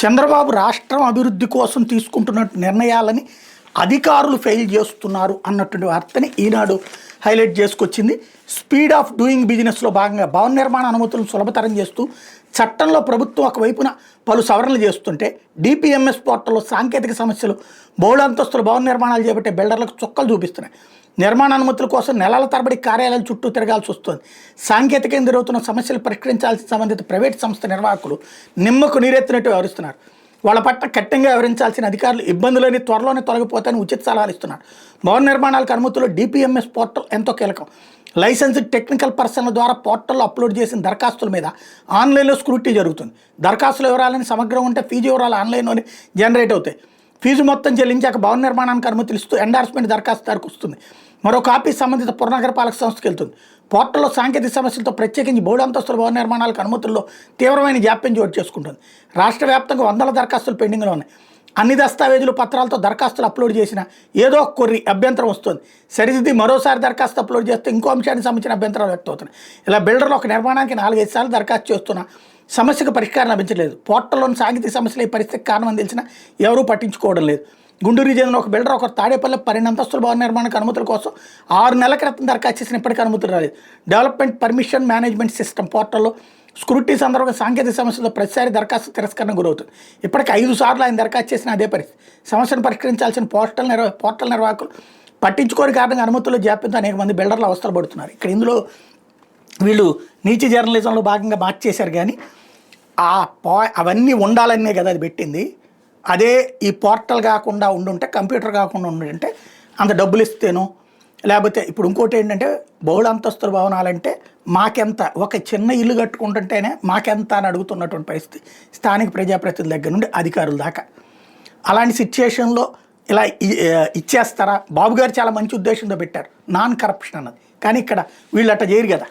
చంద్రబాబు రాష్ట్రం అభివృద్ధి కోసం తీసుకుంటున్న నిర్ణయాలని అధికారులు ఫెయిల్ చేస్తున్నారు అన్నటువంటి వార్తని ఈనాడు హైలైట్ చేసుకొచ్చింది. స్పీడ్ ఆఫ్ డూయింగ్ బిజినెస్లో భాగంగా భవన నిర్మాణ అనుమతులను సులభతరం చేస్తూ చట్టంలో ప్రభుత్వం ఒకవైపున పలు సవరణలు చేస్తుంటే డిపిఎంఎస్ పోర్టల్లో సాంకేతిక సమస్యలు బహుళంతస్తుల భవన నిర్మాణాలు చేపట్టే బిల్డర్లకు చుక్కలు చూపిస్తున్నాయి. నిర్మాణ అనుమతుల కోసం నెలల తరబడి కార్యాలయాల చుట్టూ తిరగాల్సి వస్తుంది. సాంకేతికంగా ఎదురవుతున్న సమస్యలు పరిష్కరించాల్సిన సంబంధిత ప్రైవేట్ సంస్థ నిర్వాహకులు నిమ్మకు నీరెత్తినట్టు వ్యవహరిస్తున్నారు. వాళ్ళ పట్ల కఠినంగా వ్యవహరించాల్సిన అధికారులు ఇబ్బందులని త్వరలోనే తొలగిపోతాయని ఉచిత సలహాలు ఇస్తున్నారు. భవన నిర్మాణాలకు అనుమతులు డిపిఎంఎస్ పోర్టల్ ఎంతో కీలకం. లైసెన్స్డ్ టెక్నికల్ పర్సన్ల ద్వారా పోర్టల్లో అప్లోడ్ చేసిన దరఖాస్తుల మీద ఆన్లైన్లో స్క్రూటినీ జరుగుతుంది. దరఖాస్తుల వివరాలని సమగ్రం ఉంటే ఫీజు వివరాలు ఆన్లైన్లోనే జనరేట్ అవుతాయి. ఫీజు మొత్తం చెల్లించాక భవన నిర్మాణానికి అనుమతులు ఇస్తూ ఎండార్స్మెంట్ దరఖాస్తుదారుకు వస్తుంది. మరో కాపీ సంబంధిత పురనగరపాలక సంస్థకి వెళ్తుంది. పోర్టల్లో సాంకేతిక సమస్యలతో ప్రత్యేకించి బహుళంతస్తుల భవన నిర్మాణాలకు అనుమతుల్లో తీవ్రమైన జాప్యం చోటు చేసుకుంటుంది. రాష్ట్ర వ్యాప్తంగా వందల దరఖాస్తులు పెండింగ్లో ఉన్నాయి. అన్ని దస్తావేజులు పత్రాలతో దరఖాస్తులు అప్లోడ్ చేసినా ఏదో ఒక కొర్రి అభ్యంతరం వస్తుంది. సరిదిద్ది మరోసారి దరఖాస్తు అప్లోడ్ చేస్తే ఇంకో అంశానికి సంబంధించిన అభ్యంతరాలు వ్యక్తమవుతున్నాయి. ఇలా బిల్డర్లు ఒక నిర్మాణానికి 4-5 సార్లు దరఖాస్తు చేస్తున్నా సమస్యకు పరిష్కారం లభించలేదు. పోర్టల్లోని సాంకేతిక సమస్యలు ఈ పరిస్థితికి కారణం తెలిసినా ఎవరూ పట్టించుకోవడం లేదు. గుంటూరు చెందిన ఒక బిల్డర్ ఒక తాడేపల్లి 12 అంతస్తుల భవన నిర్మాణానికి అనుమతుల కోసం 6 నెలల క్రితం దరఖాస్తు చేసిన ఇప్పటికీ అనుమతులు రాలేదు. డెవలప్మెంట్ పర్మిషన్ మేనేజ్మెంట్ సిస్టమ్ పోర్టల్లో స్క్రూటీ సందర్భంగా సాంకేతిక సమస్యలతో ప్రతిసారి దరఖాస్తు తిరస్కరణ గురవుతుంది. ఇప్పటికీ 5 సార్లు ఆయన దరఖాస్తు చేసిన అదే పరిస్థితి. సమస్యను పరిష్కరించాల్సిన పోర్టల్ నిర్వాహకులు పట్టించుకోని కారణంగా అనుమతుల్లో జాప్యంతో అనేక మంది బిల్డర్లు అవస్థలు పడుతున్నారు. ఇక్కడ ఇందులో వీళ్ళు నీచి జర్నలిజంలో భాగంగా మార్చేశారు. కానీ అవన్నీ ఉండాలనే కదా అది పెట్టింది. అదే ఈ పోర్టల్ కాకుండా ఉండుంటే, కంప్యూటర్ కాకుండా ఉండుంటే అంత డబ్బులు ఇస్తేనో, లేకపోతే ఇప్పుడు ఇంకోటి ఏంటంటే బహుళ అంతస్తుల భవనాలంటే మాకెంత, ఒక చిన్న ఇల్లు కట్టుకుంటుంటేనే మాకెంత అని అడుగుతున్నటువంటి పరిస్థితి స్థానిక ప్రజాప్రతినిధుల దగ్గర నుండి అధికారుల దాకా. అలాంటి సిచ్యుయేషన్లో ఇలా ఇచ్చేస్తారా? బాబు గారు చాలా మంచి ఉద్దేశంతో పెట్టారు, నాన్ కరప్షన్ అన్నది. కానీ ఇక్కడ వీళ్ళు అట్లా చేయరు కదా.